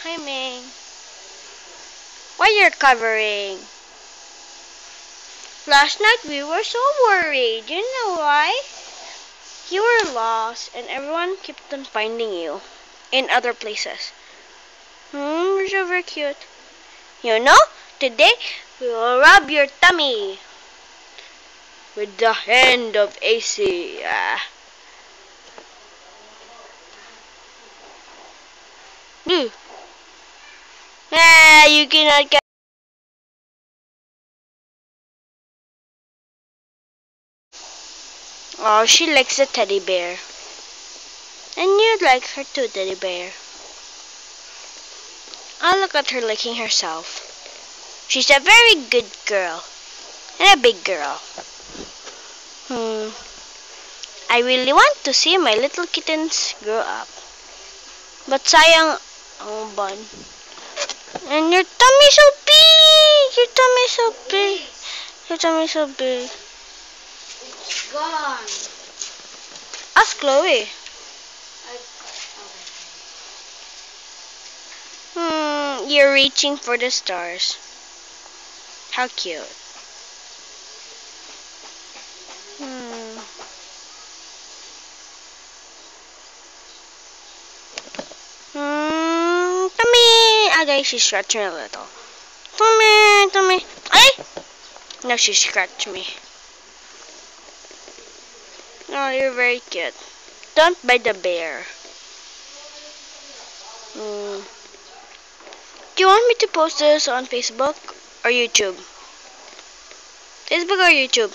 Hi, Ming. Why you're covering? Last night we were so worried. You know why? You were lost and everyone kept on finding you in other places. You're so very cute. You know, today we will rub your tummy with the hand of AC. Hmm. You cannot get. Oh, she likes the teddy bear. And you like her too, teddy bear. Oh, look at her licking herself. She's a very good girl. And a big girl. I really want to see my little kittens grow up. But sayang ang bun. And your tummy so big! Your tummy so big. Your tummy so big. It's gone. Ask Chloe. You're reaching for the stars. How cute. Tummy! Guys, she's scratching a little. Tummy, tummy. Ay! No, she scratched me. Oh, you're very cute. Don't bite the bear. Do you want me to post this on Facebook or YouTube? Facebook or YouTube?